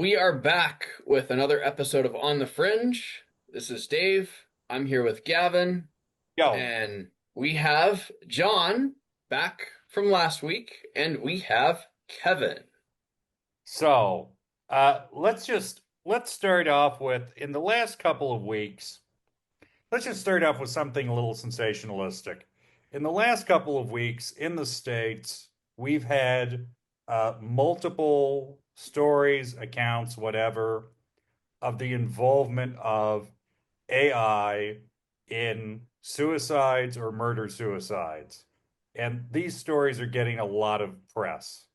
We are back with another episode of On the Fringe. This is Dave. I'm here with Gavin, Yo, and we have John back from last week, and we have Kevin. so let's start off with in the last couple of weeks. Let's just start off with something a little sensationalistic. In the last couple of weeks in the States, we've had multiple stories, accounts, whatever, of the involvement of AI in suicides or murder suicides. And these stories are getting a lot of press.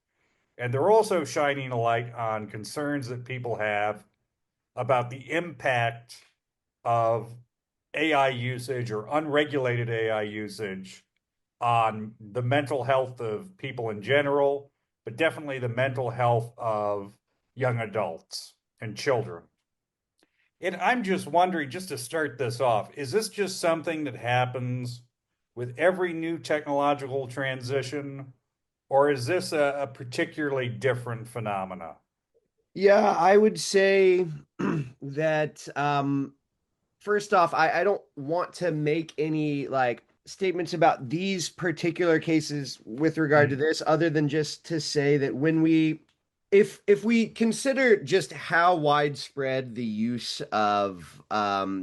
And they're also shining a light on concerns that people have about the impact of AI usage or unregulated AI usage on the mental health of people in general, but definitely the mental health of young adults and children. And I'm just wondering, just to start this off, is this just something that happens with every new technological transition, or is this a particularly different phenomena? Yeah, I would say that first off, I don't want to make any like statements about these particular cases with regard to Mm, this, other than just to say that when we if we consider just how widespread the use of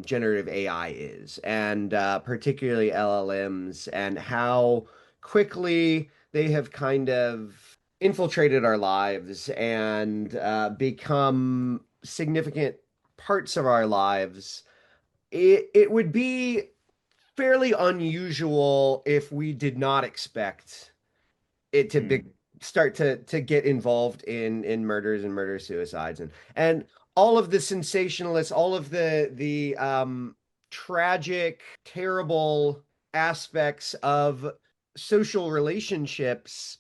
generative AI is, and particularly LLMs, and how quickly they have kind of infiltrated our lives and become significant parts of our lives, it would be fairly unusual if we did not expect it to mm, start to get involved in murders and murder suicides, and all of the sensationalists, all of the tragic, terrible aspects of social relationships.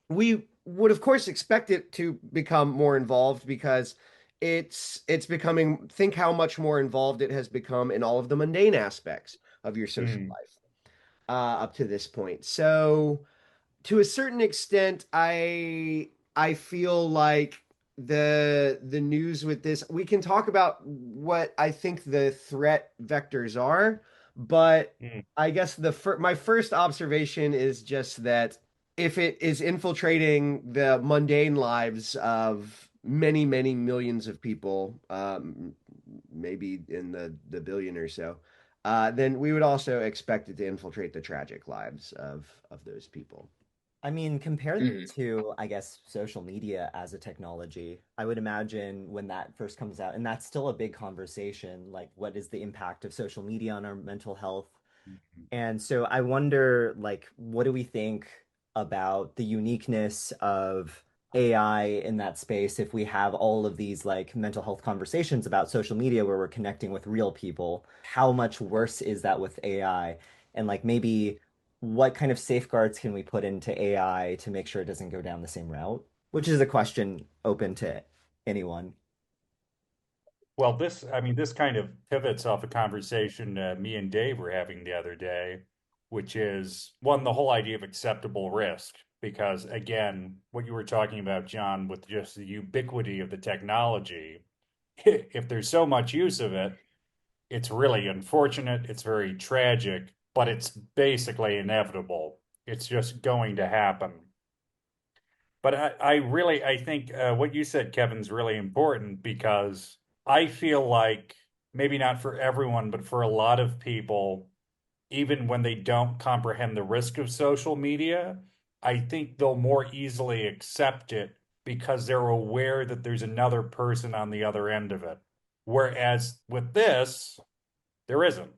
We would of course expect it to become more involved, because it's becoming, think how much more involved it has become in all of the mundane aspects of your social mm. life up to this point. So to a certain extent, I feel like the news with this, we can talk about what I think the threat vectors are, but Mm. I guess my first observation is just that if it is infiltrating the mundane lives of many, many millions of people, maybe in the billion or so, then we would also expect it to infiltrate the tragic lives of those people. I mean, compared Mhm. to, I guess, social media as a technology, I would imagine when that first comes out, and that's still a big conversation, like what is the impact of social media on our mental health? And so I wonder, like, what do we think about the uniqueness of AI in that space if we have all of these like mental health conversations about social media where we're connecting with real people? How much worse is that with AI? And like maybe what kind of safeguards can we put into AI to make sure it doesn't go down the same route? Which is a question open to anyone. Well, I mean, this kind of pivots off a conversation me and Dave were having the other day, which is one, the whole idea of acceptable risk. Because again, what you were talking about, John, with just the ubiquity of the technology, if there's so much use of it, it's really unfortunate, it's very tragic, but it's basically inevitable. It's just going to happen. But I think what you said, Kevin's really important because I feel like maybe not for everyone, but for a lot of people, even when they don't comprehend the risk of social media, I think they'll more easily accept it because they're aware that there's another person on the other end of it. Whereas with this, there isn't.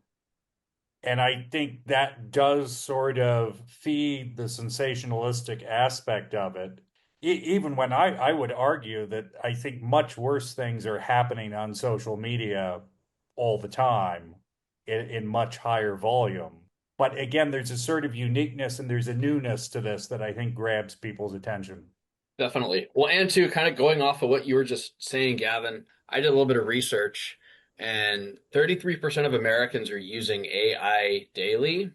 And I think that does sort of feed the sensationalistic aspect of it. Even when I would argue that I think much worse things are happening on social media all the time in much higher volume. But again, there's a sort of uniqueness and there's a newness to this that I think grabs people's attention. Definitely. Well, and to kind of going off of what you were just saying, Gavin, I did a little bit of research, and 33% of Americans are using AI daily.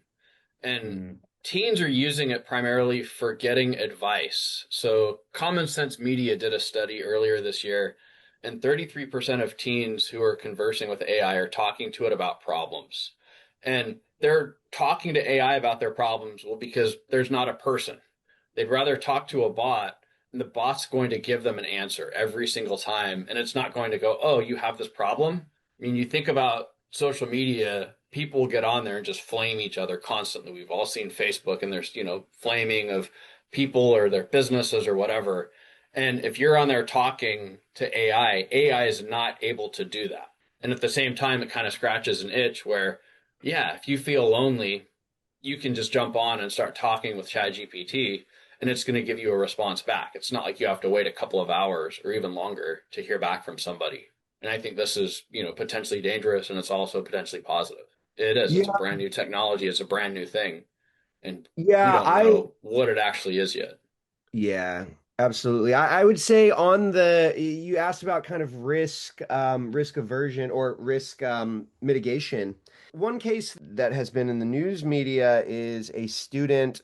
And Mm, teens are using it primarily for getting advice. So, Common Sense Media did a study earlier this year, and 33% of teens who are conversing with AI are talking to it about problems. And they're talking to AI about their problems, well, because there's not a person. They'd rather talk to a bot, and the bot's going to give them an answer every single time. And it's not going to go, oh, you have this problem. I mean, you think about social media, people get on there and just flame each other constantly. We've all seen Facebook, and there's, flaming of people or their businesses or whatever. And if you're on there talking to AI is not able to do that. And at the same time, it kind of scratches an itch where, yeah, if you feel lonely, you can just jump on and start talking with Chat GPT, and it's going to give you a response back. It's not like you have to wait a couple of hours or even longer to hear back from somebody. And I think this is, potentially dangerous, and it's also potentially positive. It is. It's a Yeah, brand new technology. It's a brand new thing, and we yeah, don't know what it actually is yet. yeah, absolutely. I would say on you asked about kind of risk aversion or risk mitigation. One case that has been in the news media is a student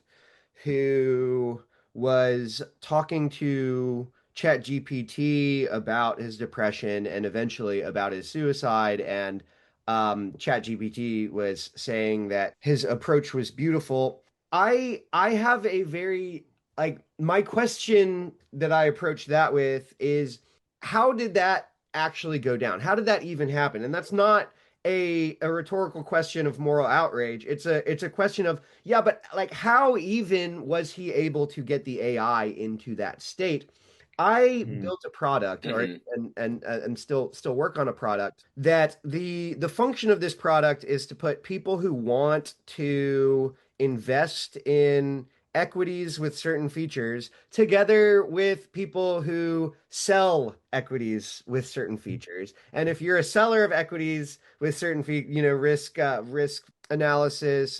who was talking to Chat GPT about his depression and eventually about his suicide. And Chat GPT was saying that his approach was beautiful. I have a very like my question that I approach that with is how did that actually go down? How did that even happen? And that's not a rhetorical question of moral outrage. It's a question of yeah, but like how even was he able to get the AI into that state? I Mm. built a product or Mm-hmm. and still work on a product that the function of this product is to put people who want to invest in equities with certain features together with people who sell equities with certain features. And if you're a seller of equities with certain risk analysis,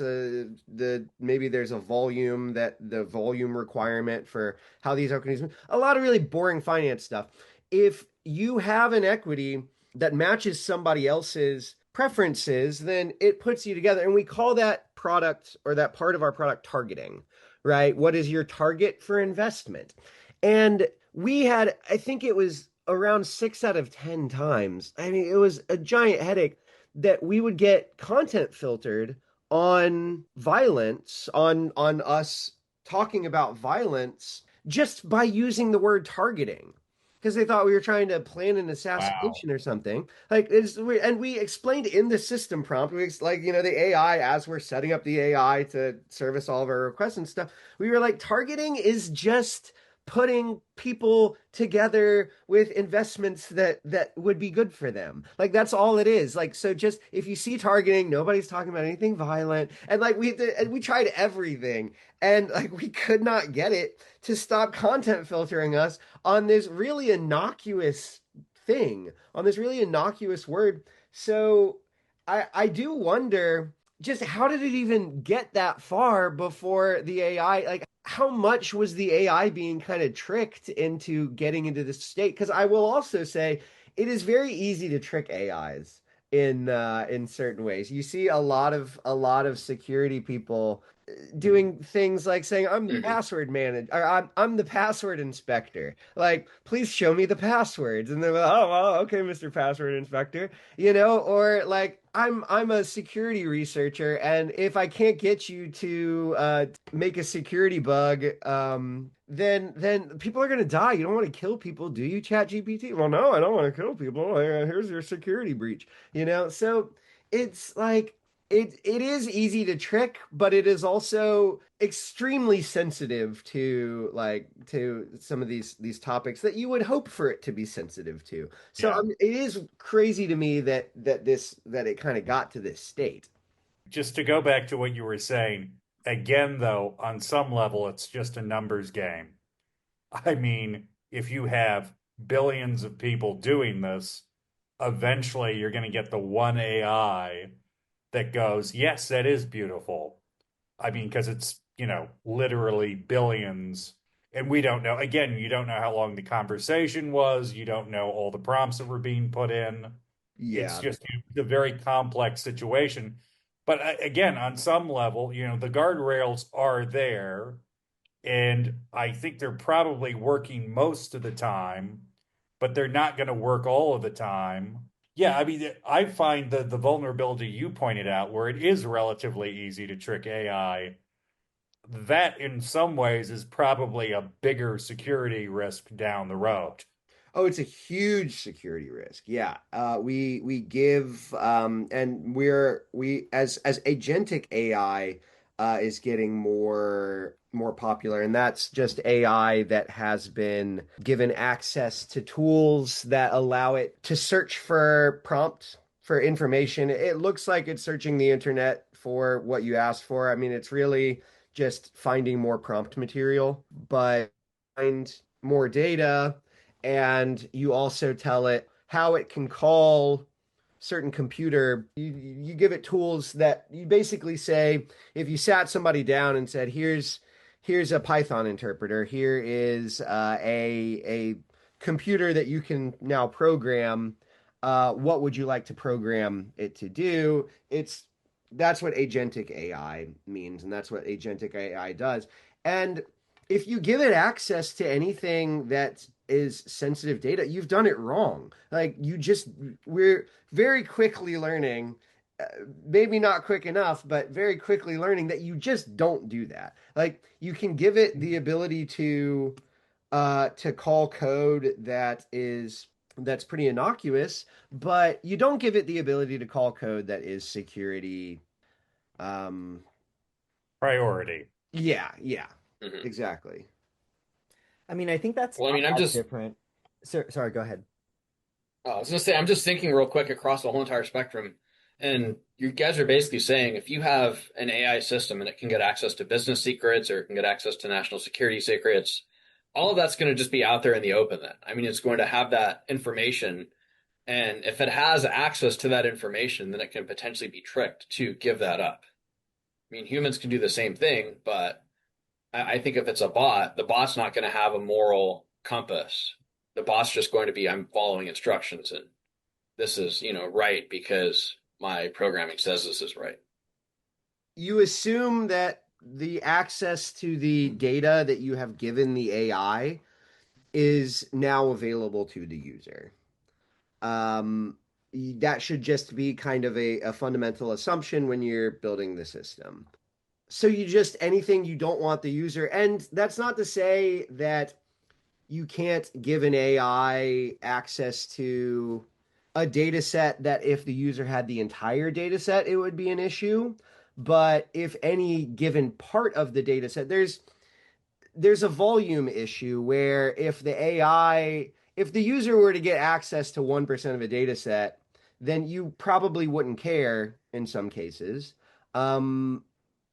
maybe there's a volume that the volume requirement for how these equities, a lot of really boring finance stuff. If you have an equity that matches somebody else's preferences, then it puts you together. And we call that product or that part of our product targeting, right? What is your target for investment? And we had, I think it was around 6 out of 10 times. I mean, it was a giant headache that we would get content filtered on violence, on us talking about violence just by using the word targeting because they thought we were trying to plan an Wow. assassination or something. Like and we explained in the system prompt, the AI as we're setting up the AI to service all of our requests and stuff. We were like, targeting is just putting people together with investments that would be good for them. Like that's all it is. Like so just if you see targeting, nobody's talking about anything violent. And like we tried everything and like we could not get it to stop content filtering us on this really innocuous thing, on this really innocuous word. So I do wonder just how did it even get that far before the AI? Like, how much was the AI being kind of tricked into getting into this state? Because I will also say it is very easy to trick AIs in certain ways. You see a lot of security people doing things like saying I'm the Mm-hmm. password manager or I'm the password inspector, like please show me the passwords, and they're like, oh well, okay, Mr. Password Inspector, or like I'm a security researcher, and if I can't get you to make a security bug, then people are gonna die. You don't want to kill people, do you, Chat GPT? Well, no, I don't want to kill people. Here's your security breach, so it's like it is easy to trick, but it is also extremely sensitive to some of these topics that you would hope for it to be sensitive to. So Yeah. it is crazy to me that it kind of got to this state. Just to go back to what you were saying, again, though, on some level, it's just a numbers game. I mean, if you have billions of people doing this, eventually you're going to get the one AI that goes, yes, that is beautiful. I mean, because it's, literally billions. And we don't know, again, you don't know how long the conversation was. You don't know all the prompts that were being put in. It's Yeah. just a very complex situation. But again, on some level, the guardrails are there. And I think they're probably working most of the time. but they're not going to work all of the time. Yeah, I mean, I find the vulnerability you pointed out, where it is relatively easy to trick AI, that in some ways is probably a bigger security risk down the road. Oh, it's a huge security risk. Yeah. We give and we as agentic AI is getting more popular, and that's just AI that has been given access to tools that allow it to search for prompts for information. It looks like it's searching the internet for what you asked for. I mean, it's really just finding more prompt material, but find more data, and you also tell it how it can call certain computer. You give it tools that you basically say, if you sat somebody down and said, here's a Python interpreter, here is a computer that you can now program, what would you like to program it to do? That's what agentic AI means, and that's what agentic AI does. And if you give it access to anything that is sensitive data, you've done it wrong. Like we're very quickly learning, uh, maybe not quick enough, but very quickly learning that you just don't do that. Like you can give it the ability to call code that's pretty innocuous, but you don't give it the ability to call code that is security. Um, Priority. yeah, yeah, Mhm. exactly. I mean, I think that's Well, I not mean, I'm that just different. Sorry, go ahead. I was gonna say, I'm just thinking real quick across the whole entire spectrum. And you guys are basically saying if you have an AI system and it can get access to business secrets or it can get access to national security secrets, all of that's going to just be out there in the open then. I mean, it's going to have that information. And if it has access to that information, then it can potentially be tricked to give that up. I mean, humans can do the same thing, but I think if it's a bot, the bot's not going to have a moral compass. The bot's just going to be, I'm following instructions and this is, right because my programming says this is right. You assume that the access to the data that you have given the AI is now available to the user. Um, that should just be kind of a fundamental assumption when you're building the system. So you just anything you don't want the user, and that's not to say that you can't give an AI access to a data set that if the user had the entire data set, it would be an issue. But if any given part of the data set, there's a volume issue where if the user were to get access to 1% of a data set, then you probably wouldn't care in some cases. Um,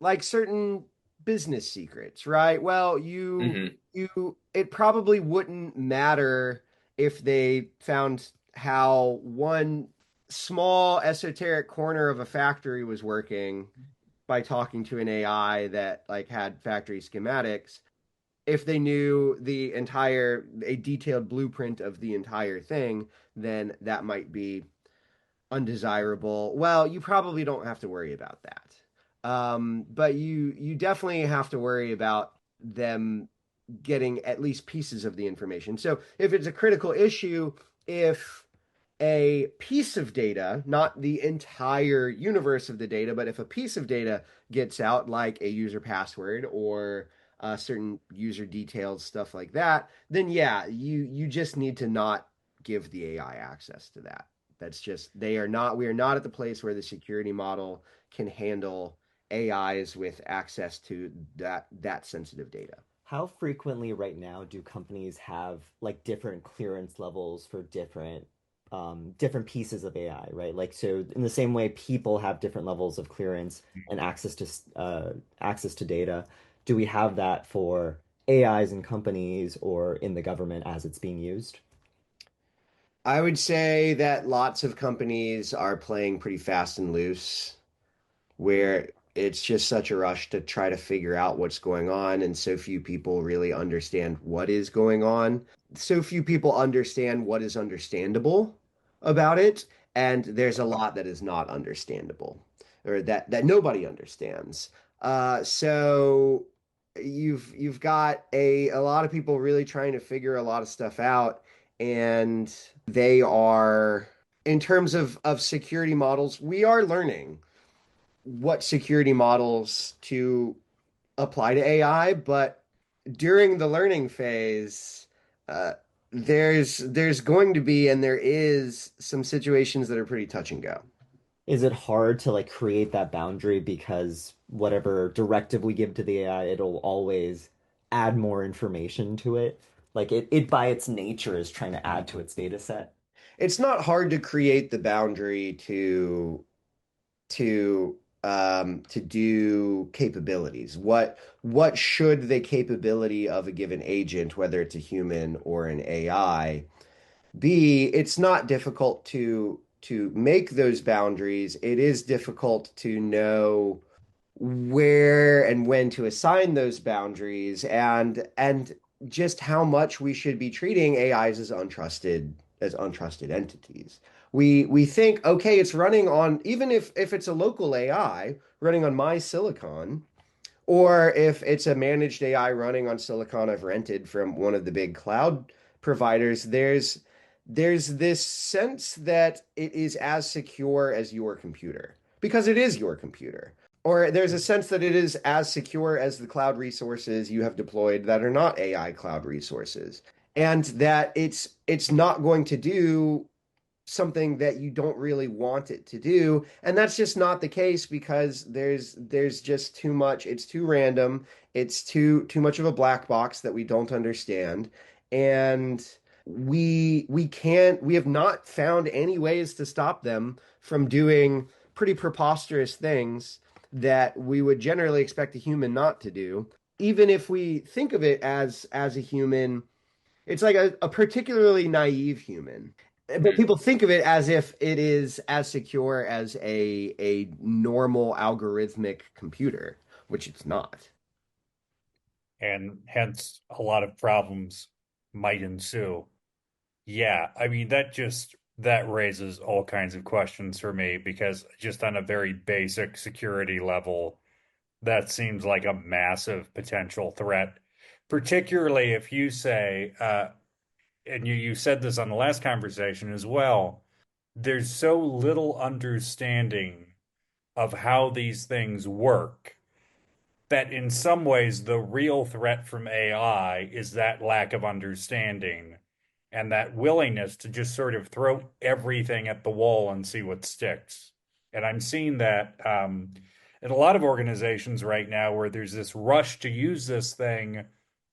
like certain business secrets, right? Well, Hmm. it probably wouldn't matter if they found how one small esoteric corner of a factory was working by talking to an AI that like had factory schematics. If they knew a detailed blueprint of the entire thing, then that might be undesirable. Well, you probably don't have to worry about that. But you definitely have to worry about them getting at least pieces of the information. So if it's a critical issue, if a piece of data, not the entire universe of the data, but if a piece of data gets out, like a user password or certain user details, stuff like that, then yeah, you just need to not give the AI access to that. That's just we are not at the place where the security model can handle AIs with access to that sensitive data. How frequently right now do companies have like different clearance levels for different pieces of AI, right? Like so in the same way people have different levels of clearance and access to data, do we have that for AIs in companies or in the government as it's being used? I would say that lots of companies are playing pretty fast and loose, where it's just such a rush to try to figure out what's going on, and so few people really understand what is going on. So few people understand what is understandable about it, and there's a lot that is not understandable, or that nobody understands. So you've got a lot of people really trying to figure a lot of stuff out, and they are, in terms of security models, we are learning what security models to apply to AI, but during the learning phase, uh, there's going to be and there is some situations that are pretty touch and go. Is it hard to like create that boundary because whatever directive we give to the AI, it'll always add more information to it? Like it by its nature is trying to add to its data set. It's not hard to create the boundary to do capabilities. What should the capability of a given agent, whether it's a human or an AI, be? It's not difficult to make those boundaries. It is difficult to know where and when to assign those boundaries, and just how much we should be treating AIs as untrusted entities. We think, okay, it's running on, even if it's a local AI running on my silicon, or if it's a managed AI running on silicon I've rented from one of the big cloud providers, there's this sense that it is as secure as your computer because it is your computer. Or there's a sense that it is as secure as the cloud resources you have deployed that are not AI cloud resources. And that it's not going to do something that you don't really want it to do. And that's just not the case because there's just too much. It's too random. It's too much of a black box that we don't understand. And we have not found any ways to stop them from doing pretty preposterous things that we would generally expect a human not to do. Even if we think of it as a human, it's like a particularly naive human. But people think of it as if it is as secure as a normal algorithmic computer, which it's not. And hence a lot of problems might ensue. Yeah, I mean that raises all kinds of questions for me because just on a very basic security level, that seems like a massive potential threat, particularly if you say, and you said this on the last conversation as well, there's so little understanding of how these things work that in some ways the real threat from AI is that lack of understanding and that willingness to just sort of throw everything at the wall and see what sticks. And I'm seeing that in a lot of organizations right now where there's this rush to use this thing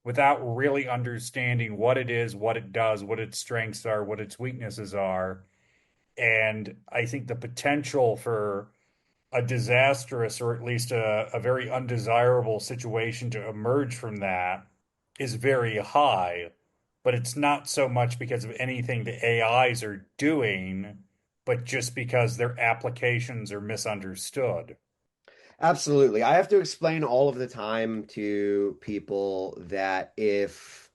without really understanding what it is, what it does, what its strengths are, what its weaknesses are. And I think the potential for a disastrous or at least a very undesirable situation to emerge from that is very high, but it's not so much because of anything the AIs are doing, but just because their applications are misunderstood. Absolutely. I have to explain all of the time to people that if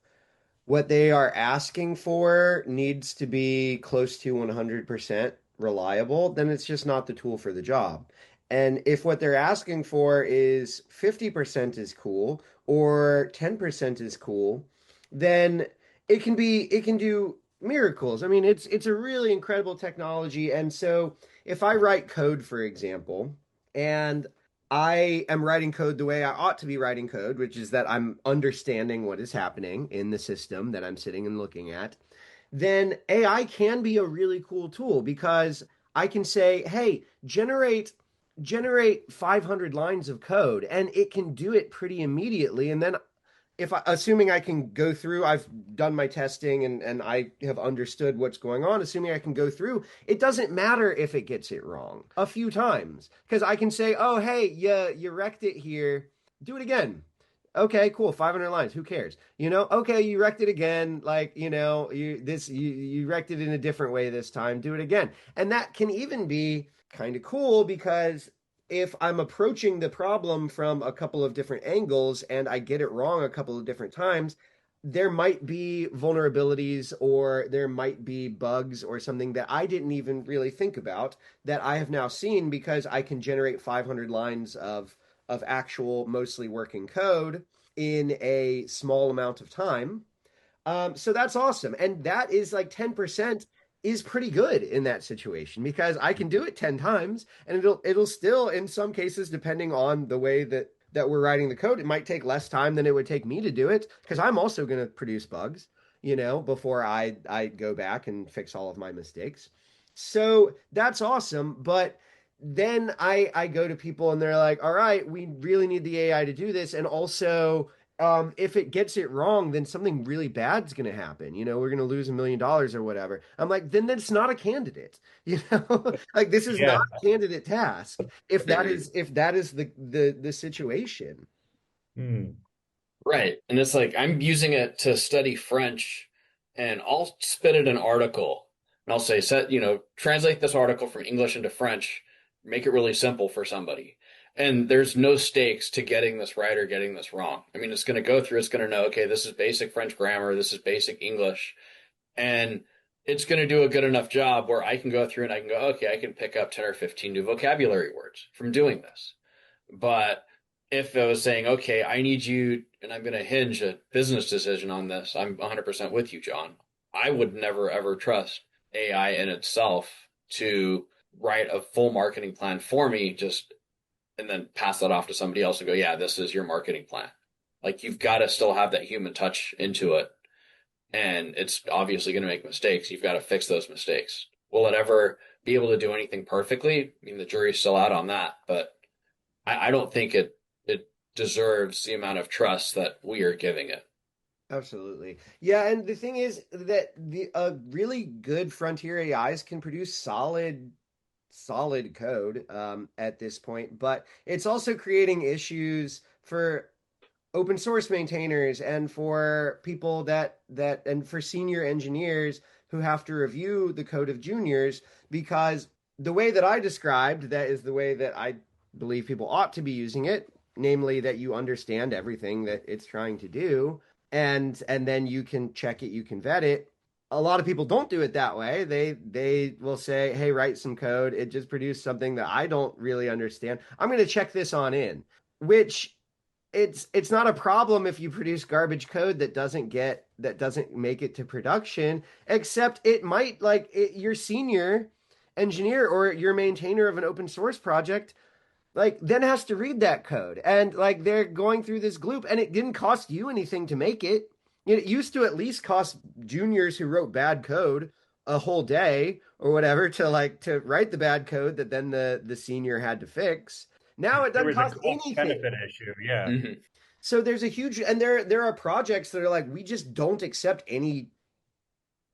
what they are asking for needs to be close to 100% reliable, then it's just not the tool for the job. And if what they're asking for is 50% is cool or 10% is cool, then it can do miracles. I mean, it's a really incredible technology. And so if I write code, for example, and I am writing code the way I ought to be writing code, which is that I'm understanding what is happening in the system that I'm sitting and looking at, then AI can be a really cool tool because I can say, "Hey, generate 500 lines of code," and it can do it pretty immediately. And then assuming I can go through, I've done my testing and I have understood what's going on, assuming I can go through, it doesn't matter if it gets it wrong a few times because I can say, oh, hey, you wrecked it here. Do it again. Okay, cool. 500 lines. Who cares? Okay, you wrecked it again. Like, you wrecked it in a different way this time. Do it again. And that can even be kind of cool because if I'm approaching the problem from a couple of different angles and I get it wrong a couple of different times, there might be vulnerabilities or there might be bugs or something that I didn't even really think about that I have now seen because I can generate 500 lines of actual mostly working code in a small amount of time. So that's awesome. And that is like 10% is pretty good in that situation because I can do it 10 times and it'll still in some cases, depending on the way that we're writing the code, it might take less time than it would take me to do it because I'm also going to produce bugs, before I go back and fix all of my mistakes. So that's awesome. But then I go to people and they're like, all right, we really need the AI to do this. And also, if it gets it wrong, then something really bad's going to happen. We're going to lose $1 million or whatever. I'm like, then that's not a candidate. Like this is not Yeah. a candidate task if that Agreed. is the situation. Hmm. Right. And it's like I'm using it to study French and I'll spit it an article and I'll say, translate this article from English into French, make it really simple for somebody. And there's no stakes to getting this right or getting this wrong. I mean, it's going to go through, it's going to know, okay, this is basic French grammar, this is basic English. And it's going to do a good enough job where I can go through and I can go, okay, I can pick up 10 or 15 new vocabulary words from doing this. But if I was saying, okay, I need you, and I'm going to hinge a business decision on this, I'm 100% with you, John. I would never, ever trust AI in itself to write a full marketing plan for me, just and then pass that off to somebody else and go, yeah, this is your marketing plan. Like you've got to still have that human touch into it. And it's obviously going to make mistakes. You've got to fix those mistakes. Will it ever be able to do anything perfectly? I mean, the jury's still out on that, but I don't think it deserves the amount of trust that we are giving it. Absolutely. Yeah, and the thing is that the really good frontier AIs can produce solid code at this point, but it's also creating issues for open source maintainers and for people and for senior engineers who have to review the code of juniors because the way that I described that is the way that I believe people ought to be using it, namely that you understand everything that it's trying to do and then you can check it, you can vet it. A lot of people don't do it that way. They will say, "Hey, write some code. It just produced something that I don't really understand. I'm going to check this on in." Which it's not a problem if you produce garbage code that doesn't make it to production, except it might your senior engineer or your maintainer of an open source project then has to read that code and they're going through this gloop and it didn't cost you anything to make it. It used to at least cost juniors who wrote bad code a whole day or whatever to write the bad code that then the senior had to fix. Now it There doesn't was a cost cost anything. benefit issue. Yeah. Mm-hmm. So there's a huge and there are projects that are like we just don't accept any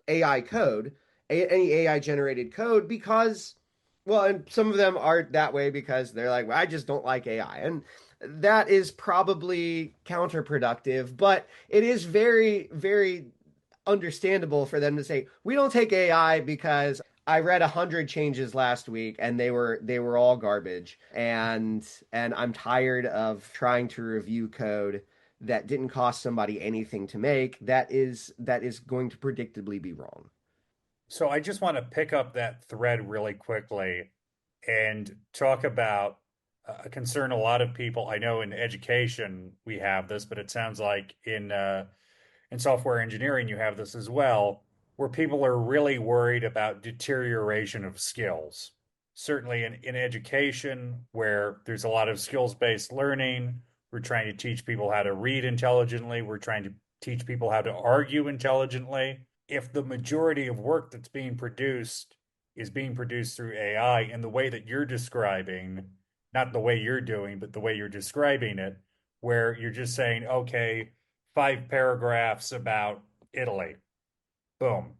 AI code, any AI generated code because well, and some of them aren't that way because they're like, well, I just don't like AI. And that is probably counterproductive, but it is very, very understandable for them to say, we don't take AI because I read 100 changes last week and they were all garbage. And I'm tired of trying to review code that didn't cost somebody anything to make that is going to predictably be wrong. So I just want to pick up that thread really quickly and talk about a concern a lot of people, I know in education we have this, but it sounds like in software engineering you have this as well, where people are really worried about deterioration of skills. Certainly in education, where there's a lot of skills-based learning, we're trying to teach people how to read intelligently, we're trying to teach people how to argue intelligently. If the majority of work that's being produced is being produced through AI in the way that you're describing, not the way you're doing, but the way you're describing it, where you're just saying, okay, 5 paragraphs about Italy. Boom.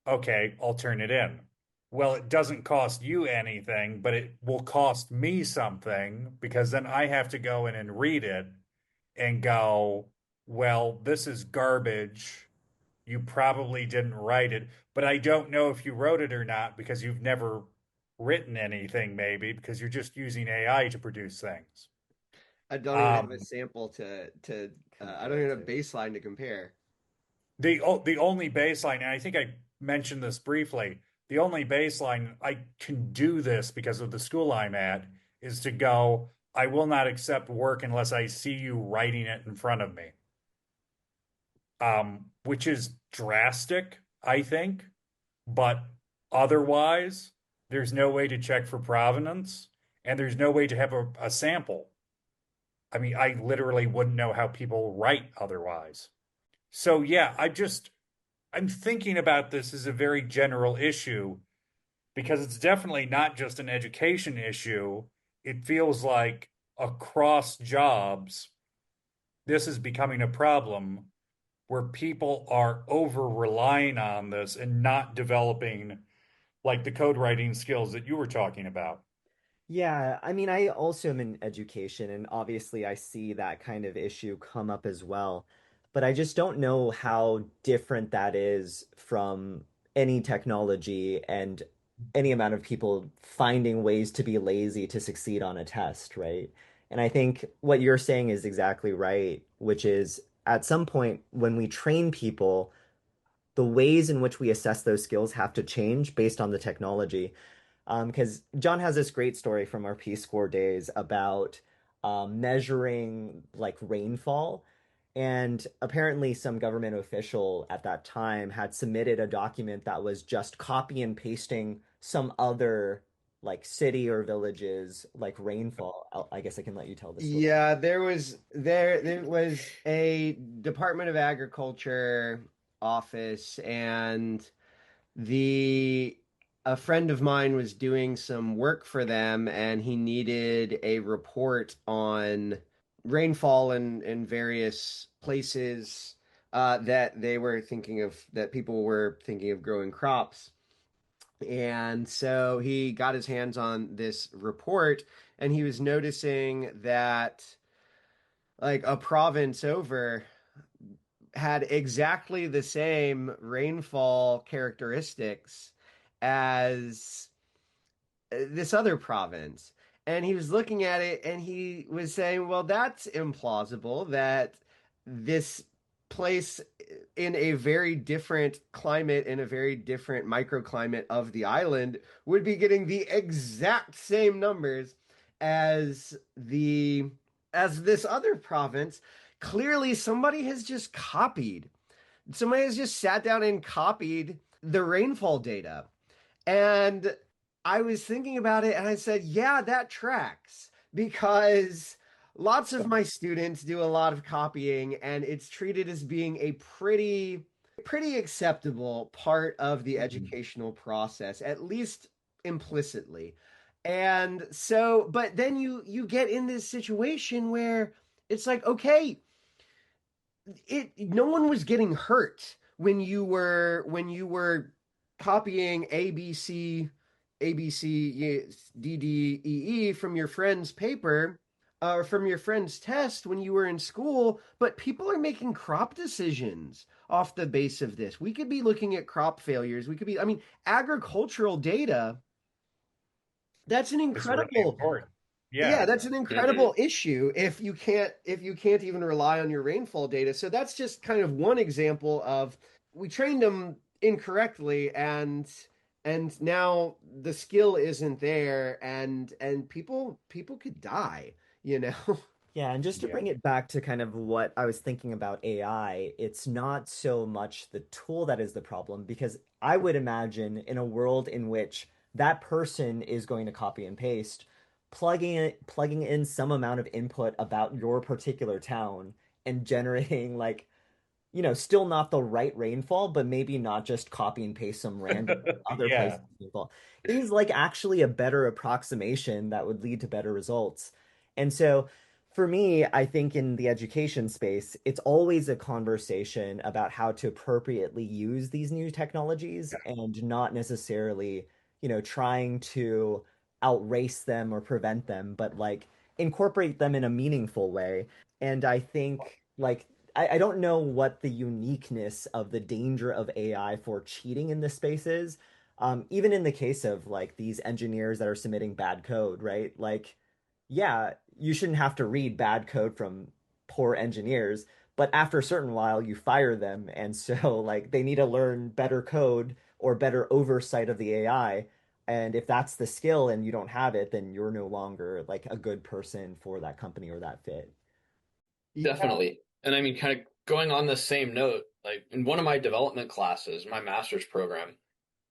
Okay, I'll turn it in. Well, it doesn't cost you anything, but it will cost me something because then I have to go in and read it and go, well, this is garbage. You probably didn't write it, but I don't know if you wrote it or not because you've never written anything, maybe because you're just using AI to produce things. I don't even have a Um, sample to I don't Compare even have a to. baseline to compare. the only baseline, and I think I mentioned this briefly, the only baseline I can do this because of the school I'm at is to go, I will not accept work unless I see you writing it in front of me. which is drastic, I think. But otherwise, there's no way to check for provenance, and there's no way to have a sample. I mean, I literally wouldn't know how people write otherwise. So yeah, I'm thinking about this as a very general issue because it's definitely not just an education issue. It feels like across jobs, this is becoming a problem where people are over relying on this and not developing like the code writing skills that you were talking about. Yeah, I mean, I also am in education, and obviously I see that kind of issue come up as well. But I just don't know how different that is from any technology and any amount of people finding ways to be lazy to succeed on a test, right? And I think what you're saying is exactly right, which is at some point when we train people, the ways in which we assess those skills have to change based on the technology. Because John has this great story from our Peace Corps days about measuring like rainfall. And apparently, some government official at that time had submitted a document that was just copy and pasting some other like city or villages like rainfall. I guess I can let you tell the story. Yeah, there was a Department of Agriculture office, and the a friend of mine was doing some work for them, and he needed a report on rainfall in various places that people were thinking of growing crops. And so he got his hands on this report, and he was noticing that like a province over had exactly the same rainfall characteristics as this other province. And he was looking at it and he was saying, well, that's implausible that this place in a very different climate, in a very different microclimate of the island, would be getting the exact same numbers as the as this other province. Clearly somebody has just copied. Somebody has just sat down and copied the rainfall data. And I was thinking about it and I said, yeah, that tracks because lots of my students do a lot of copying and it's treated as being a pretty acceptable part of the educational process, at least implicitly. And so, but then you get in this situation where it's like, okay, it no one was getting hurt when you were copying ABCDDEE from your friend's paper or from your friend's test when you were in school, but people are making crop decisions off the base of this. We could be looking at crop failures. We could be, I mean, agricultural data. That's an It's really incredible important. yeah, Yeah. that's an Mhm. incredible issue if you can't even rely on your rainfall data. So that's just kind of one example of we trained them incorrectly and now the skill isn't there and people could die, you know. Yeah, and just to Yeah. bring it back to kind of what I was thinking about AI, it's not so much the tool that is the problem, because I would imagine in a world in which that person is going to copy and paste, plugging in some amount of input about your particular town and generating like, still not the right rainfall, but maybe not just copy and paste some random other Yeah. places rainfall is like actually a better approximation that would lead to better results. And so for me, I think in the education space, it's always a conversation about how to appropriately use these new technologies and not necessarily, trying to outrace them or prevent them, but like incorporate them in a meaningful way. And I think like I don't know what the uniqueness of the danger of AI for cheating in this space is. Even in the case of like these engineers that are submitting bad code, right? Like, yeah, you shouldn't have to read bad code from poor engineers, but after a certain while, you fire them. And so, like, they need to learn better code or better oversight of the AI. And if that's the skill and you don't have it, then you're no longer like a good person for that company or that fit. Yeah. Definitely. And I mean, kind of going on the same note, like in one of my development classes, my master's program,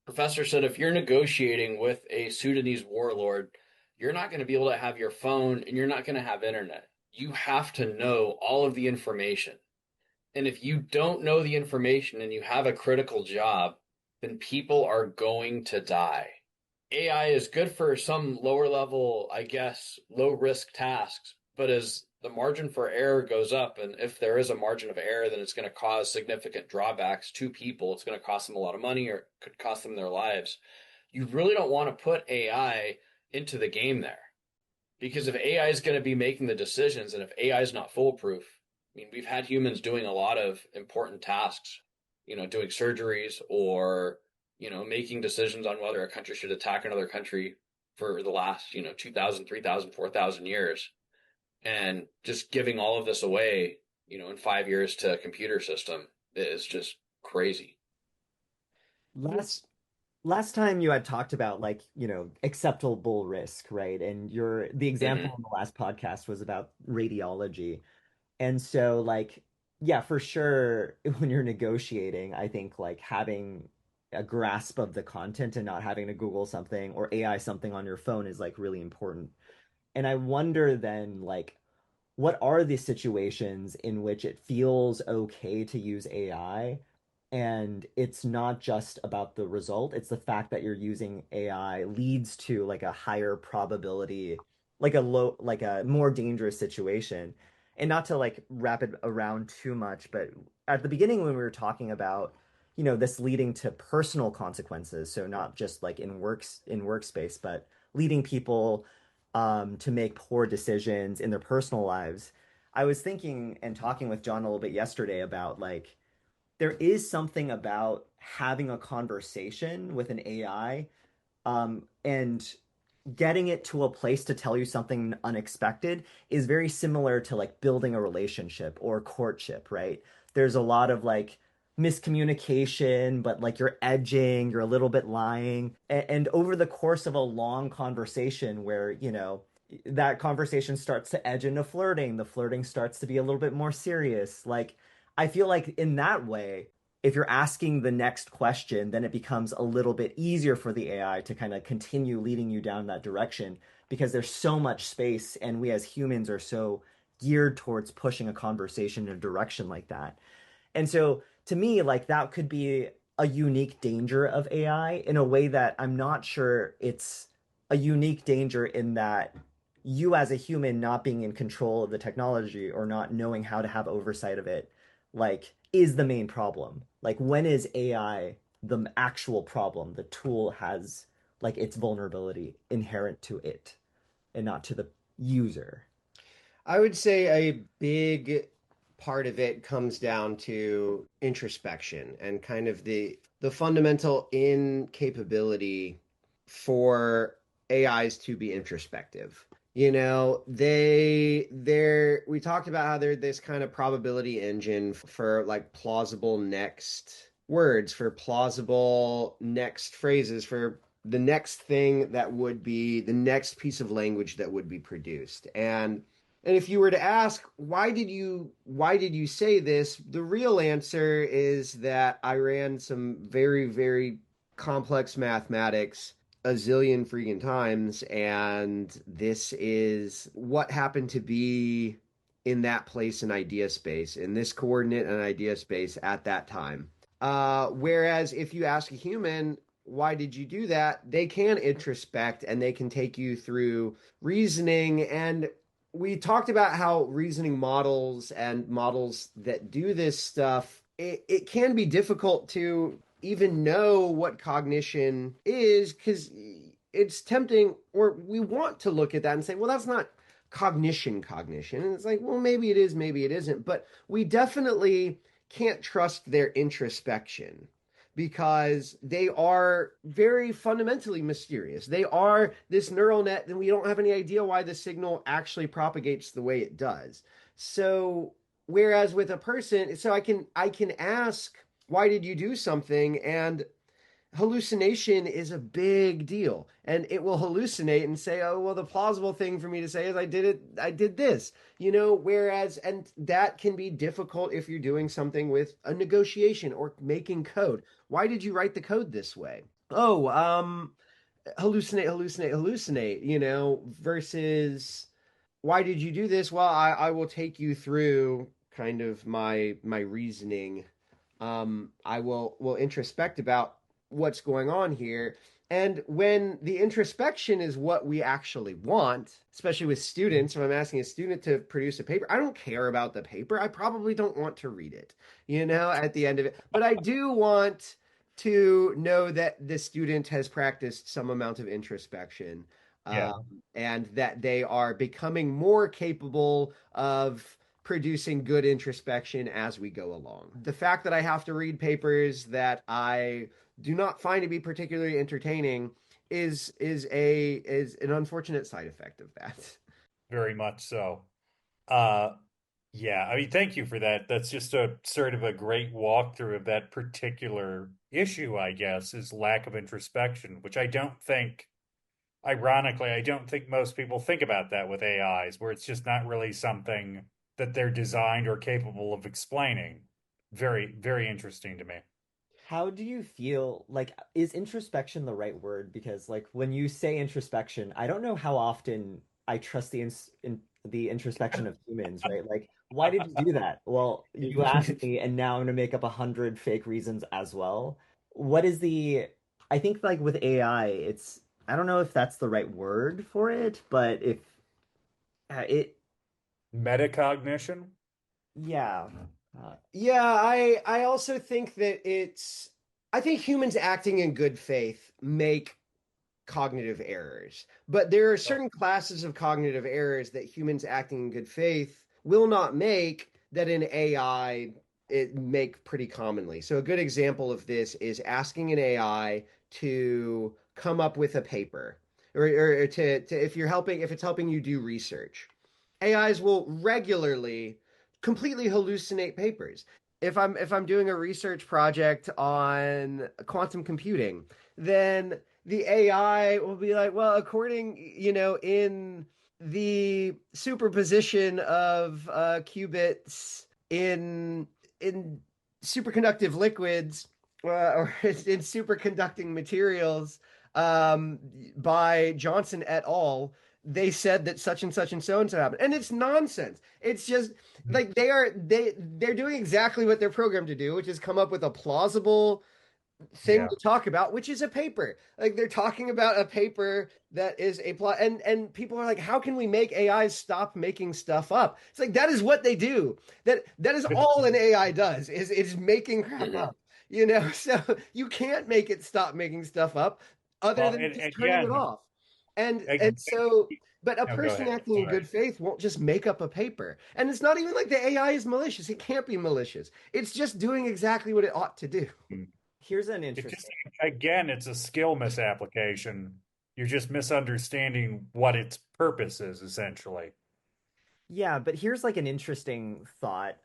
professor said if you're negotiating with a Sudanese warlord, you're not going to be able to have your phone and you're not going to have internet. You have to know all of the information. And if you don't know the information and you have a critical job, then people are going to die. AI is good for some lower level, I guess, low risk tasks, but as the margin for error goes up, and if there is a margin of error, then it's going to cause significant drawbacks to people. It's going to cost them a lot of money or could cost them their lives. You really don't want to put AI into the game there because if AI is going to be making the decisions and if AI is not foolproof, I mean, we've had humans doing a lot of important tasks, doing surgeries or making decisions on whether a country should attack another country for the last, 2,000, 3,000, 4,000 years. And just giving all of this away, in 5 years to a computer system is just crazy. Last time you had talked about like, acceptable risk, right? And the example Mm-hmm. in the last podcast was about radiology. And so like, yeah, for sure, when you're negotiating, I think like having a grasp of the content and not having to Google something or AI something on your phone is like really important. And I wonder then like what are the situations in which it feels okay to use AI? And it's not just about the result, it's the fact that you're using AI leads to like a higher probability, like a more dangerous situation. And not to like wrap it around too much, but at the beginning when we were talking about, this leading to personal consequences, so not just like in workspace, but leading people to make poor decisions in their personal lives. I was thinking and talking with John a little bit yesterday about like there is something about having a conversation with an AI and getting it to a place to tell you something unexpected is very similar to like building a relationship or courtship, right? There's a lot of like miscommunication, but like you're edging, you're a little bit lying. And over the course of a long conversation where, that conversation starts to edge into flirting, the flirting starts to be a little bit more serious. Like, I feel like in that way, if you're asking the next question, then it becomes a little bit easier for the AI to kind of continue leading you down that direction because there's so much space, and we as humans are so geared towards pushing a conversation in a direction like that. And so to me, like that could be a unique danger of AI in a way that I'm not sure it's a unique danger in that you as a human not being in control of the technology or not knowing how to have oversight of it, like is the main problem. Like when is AI the actual problem? The tool has like its vulnerability inherent to it and not to the user. I would say a big part of it comes down to introspection and kind of the fundamental incapability for AIs to be introspective. We talked about how they're this kind of probability engine for like plausible next words, for plausible next phrases, for the next thing that would be the next piece of language that would be produced. And if you were to ask, why did you say this? The real answer is that I ran some very, very complex mathematics a zillion freaking times, and this is what happened to be in that place in idea space, in this coordinate and idea space at that time. Whereas if you ask a human, why did you do that? They can introspect and they can take you through reasoning. And we talked about how reasoning models and models that do this stuff, it can be difficult to even know what cognition is because it's tempting, or we want to look at that and say, well, that's not cognition. And it's like, well, maybe it is, maybe it isn't. But we definitely can't trust their introspection because they are very fundamentally mysterious. They are this neural net, and we don't have any idea why the signal actually propagates the way it does. So, whereas with a person, so I can ask, why did you do something? And hallucination is a big deal, and it will hallucinate and say, oh, well, the plausible thing for me to say is I did this, whereas, and that can be difficult if you're doing something with a negotiation or making code. Why did you write the code this way? Oh, hallucinate, versus why did you do this? Well, I will take you through kind of my reasoning. I will introspect about what's going on here. And when the introspection is what we actually want, especially with students, if I'm asking a student to produce a paper, I don't care about the paper. I probably don't want to read it, at the end of it. But I do want to know that the student has practiced some amount of introspection, Yeah. and that they are becoming more capable of producing good introspection as we go along. The fact that I have to read papers that I do not find to be particularly entertaining is an unfortunate side effect of that. Very much so. Uh, yeah, I mean, thank you for that. That's just a sort of a great walkthrough of that particular issue, I guess, is lack of introspection, which I don't think, ironically, I don't think most people think about that with AIs, where it's just not really something that they're designed or capable of explaining. Very, very interesting to me. How do you feel like is introspection the right word? Because like when you say introspection, I don't know how often I trust the introspection of humans, right? Like, why did you do that? Well, you asked me, and now I'm gonna make up 100 fake reasons as well. What is the I think like with AI, it's I don't know if that's the right word for it, but if it Metacognition? yeah. Uh, Yeah, I also think that I think humans acting in good faith make cognitive errors. But there are certain classes of cognitive errors that humans acting in good faith will not make that an AI it make pretty commonly. So a good example of this is asking an AI to come up with a paper, or to if it's helping you do research. AIs will regularly completely hallucinate papers. If I'm doing a research project on quantum computing, then the AI will be like, well, according, in the superposition of qubits in superconductive liquids, or in superconducting materials, by Johnson et al., they said that such and so happened, and it's nonsense. It's just like they're doing exactly what they're programmed to do, which is come up with a plausible thing Yeah. to talk about, which is a paper. Like they're talking about a paper that is a plot, and people are like, how can we make AIs stop making stuff up? It's like that is what they do. That is all an AI does is making crap up. So you can't make it stop making stuff up other Well, than and just turning it again, off. And ag- and so but a no, go person ahead. acting in Sorry. good faith won't just make up a paper. And it's not even like the AI is malicious. It can't be malicious. It's just doing exactly what it ought to do. Mm. Here's an It just, interesting again, it's a skill misapplication. You're just misunderstanding what its purpose is, essentially. Yeah, but here's like an interesting thought.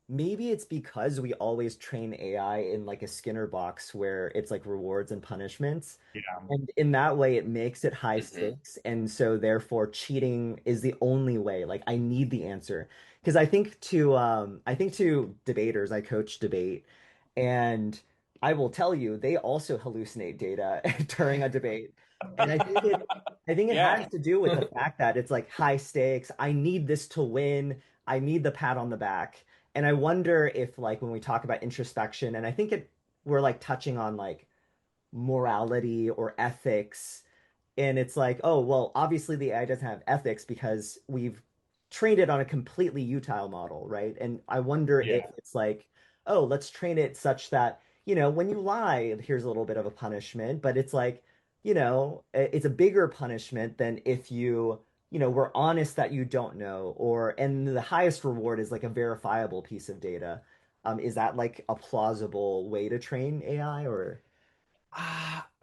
Maybe it's because we always train AI in like a Skinner box where it's like rewards and punishments. Yeah. And in that way, it makes it high Mhm. stakes. And so therefore cheating is the only way. Like I need the answer. Because I think to debaters, I coach debate, and I will tell you, they also hallucinate data during a debate. And I think it has Yeah. to do with the fact that it's like high stakes. I need this to win. I need the pat on the back. And I wonder if like when we talk about introspection, and I think we're like touching on like morality or ethics, and it's like, oh, well, obviously the AI doesn't have ethics because we've trained it on a completely utile model, right? And I wonder if Yeah. it's like, oh, let's train it such that, when you lie, here's a little bit of a punishment, but it's like, it's a bigger punishment than if were honest that you don't know, and the highest reward is like a verifiable piece of data. Is that like a plausible way to train AI or?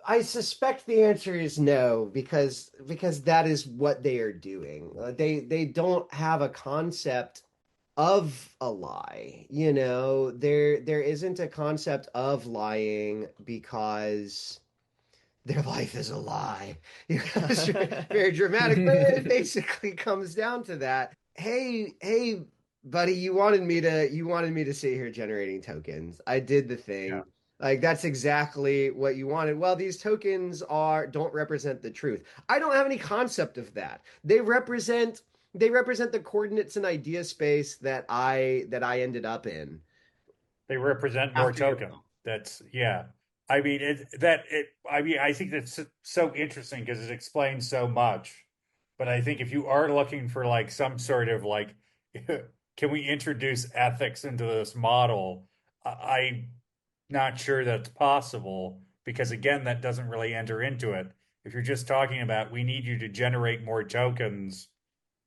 I suspect the answer is no, because that is what they are doing. They don't have a concept of a lie. There isn't a concept of lying because their life is a lie. It's very dramatic, but it basically comes down to that. Hey, buddy, you wanted me to sit here generating tokens. I did the Yeah. thing. Like that's exactly what you wanted. Well, these tokens don't represent the truth. I don't have any concept of that. They represent the coordinates and idea space that I ended up in They represent more after your token. prompt. That's yeah. I mean I think that's so interesting because it explains so much. But I think if you are looking for like some sort of like can we introduce ethics into this model? I'm not sure that's possible because again that doesn't really enter into it. If you're just talking about we need you to generate more tokens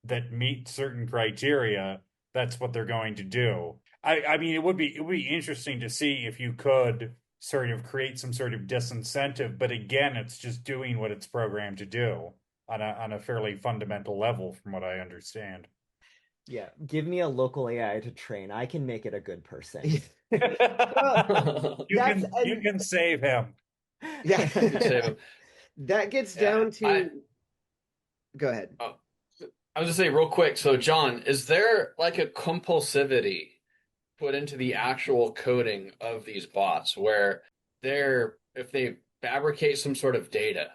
that meet certain criteria, that's what they're going to do. I mean, it would be interesting to see if you could sort of create some sort of disincentive, but again, it's just doing what it's programmed to do on a fairly fundamental level, from what I understand. Yeah, give me a local AI to train. I can make it a good person. Well, You that's you and can save him. yeah, You save them. that gets Yeah. down to. Go ahead. Oh, I was just saying real quick. So, John, is there like a compulsivity put into the actual coding of these bots where if they fabricate some sort of data,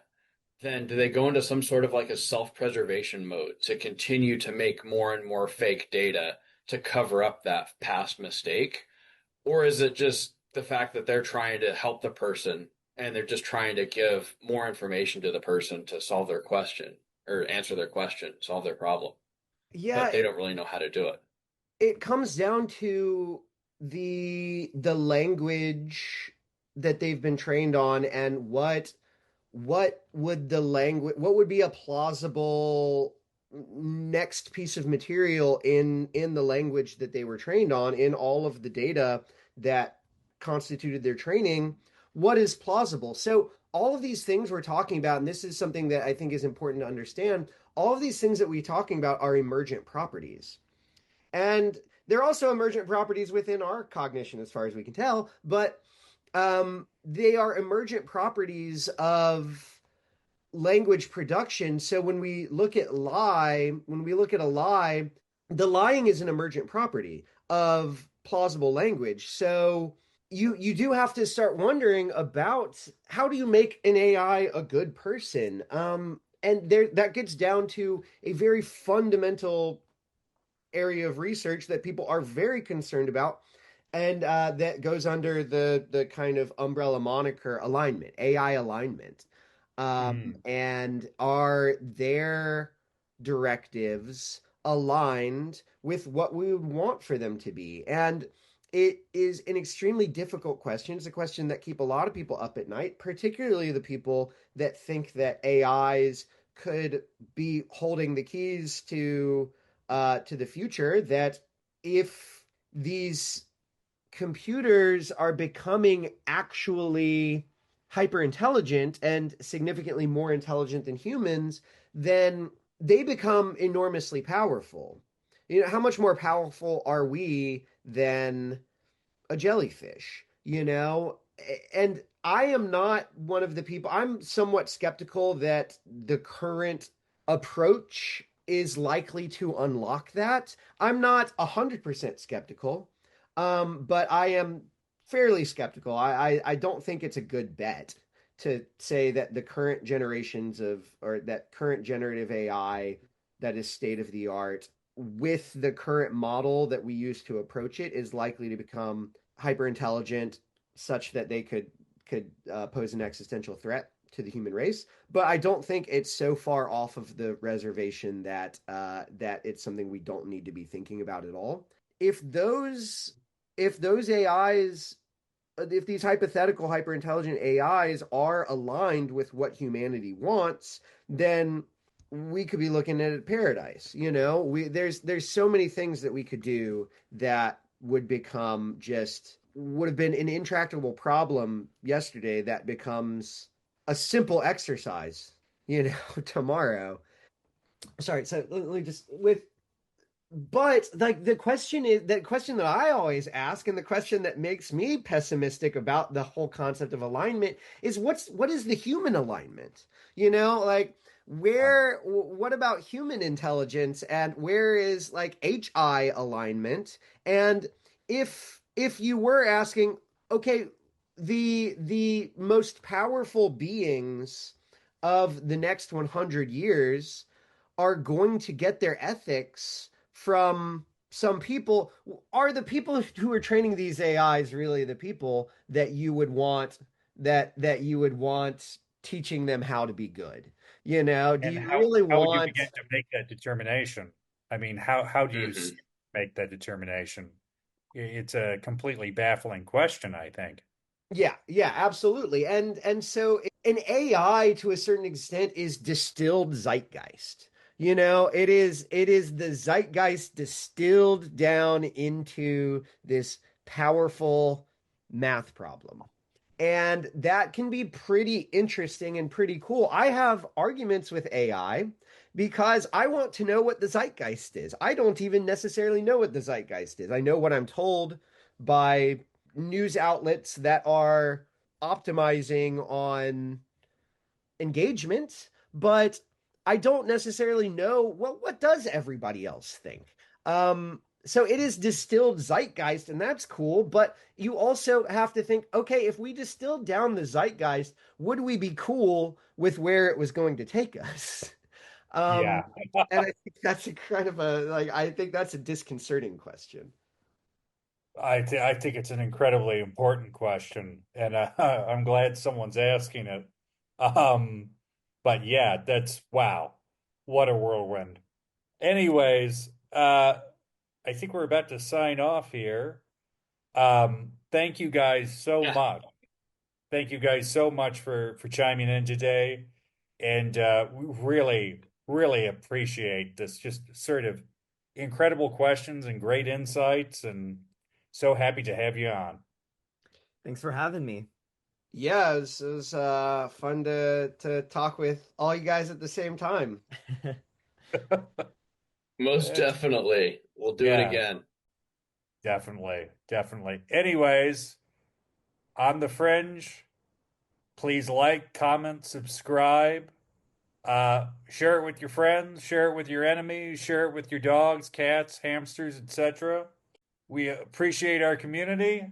then do they go into some sort of like a self-preservation mode to continue to make more and more fake data to cover up that past mistake? Or is it just the fact that they're trying to help the person and they're just trying to give more information to the person to solve their question or answer their question, solve their problem, Yeah, but they don't really know how to do it? it comes down to the language that they've been trained on and what would be a plausible next piece of material in the language that they were trained on in all of the data that constituted their training. What is plausible? So all of these things we're talking about, and this is something that I think is important to understand, all of these things that we're talking about are emergent properties. And they're also emergent properties within our cognition, as far as we can tell, but they are emergent properties of language production. So when we look at a lie, the lying is an emergent property of plausible language. So you do have to start wondering about how do you make an AI a good person? And there that gets down to a very fundamental area of research that people are very concerned about, and that goes under the kind of umbrella moniker alignment, AI alignment. Mm. And are their directives aligned with what we would want for them to be? And it is an extremely difficult question. It's a question that keep a lot of people up at night, particularly the people that think that AIs could be holding the keys to the future. That if these computers are becoming actually hyper intelligent and significantly more intelligent than humans, then they become enormously powerful. How much more powerful are we than a jellyfish? And I am not one of the people, I'm somewhat skeptical that the current approach is likely to unlock that. I'm not 100% skeptical, but I am fairly skeptical. I don't think it's a good bet to say that the current generations of, or that current generative AI that is state of the art with the current model that we use to approach it is likely to become hyper intelligent such that they could pose an existential threat to the human race. But I don't think it's so far off of the reservation that it's something we don't need to be thinking about at all. If those AIs, if these hypothetical hyper intelligent AIs are aligned with what humanity wants, then we could be looking at a paradise. There's so many things that we could do that would have been an intractable problem yesterday that becomes a simple exercise, tomorrow. Sorry, so let me just but like the question is that question that I always ask, and the question that makes me pessimistic about the whole concept of alignment is what is the human alignment? You know, like what about human intelligence and where is like HI alignment? And if you were asking, okay, the most powerful beings of the next 100 years are going to get their ethics from some people. Are the people who are training these AIs really the people that you would want that you would want teaching them how to be good? You know, do And you really how would you want? begin to make that determination? I mean, how do you Hmm. make that determination? It's a completely baffling question, I think. Yeah, yeah, absolutely. And so an AI to a certain extent is distilled zeitgeist. You know, it is the zeitgeist distilled down into this powerful math problem. And that can be pretty interesting and pretty cool. I have arguments with AI because I want to know what the zeitgeist is. I don't even necessarily know what the zeitgeist is. I know what I'm told by news outlets that are optimizing on engagement, but I don't necessarily know, well, what does everybody else think? So it is distilled zeitgeist, and that's cool, but you also have to think, okay, if we distilled down the zeitgeist, would we be cool with where it was going to take us? Um, Yeah, and I think that's a kind of a like I think that's a disconcerting question. I think it's an incredibly important question, and I'm glad someone's asking it. Um, but yeah, that's wow, what a whirlwind. Anyways, I think we're about to sign off here. Thank you guys so Yeah. much. Thank you guys so much for chiming in today, and we really appreciate this. Just sort of incredible questions and great insights, and so happy to have you on. Thanks for having me. Yeah, it was fun to talk with all you guys at the same time. Most It's, definitely. We'll do it yeah, again. definitely. Anyways, on the fringe, please like, comment, subscribe. Share it with your friends, share it with your enemies, share it with your dogs, cats, hamsters, etc. We appreciate our community,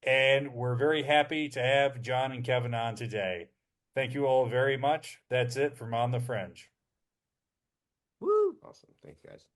and we're very happy to have John and Kevin on today. Thank you all very much. That's it from On the Fringe. Woo! Awesome. Thank you guys.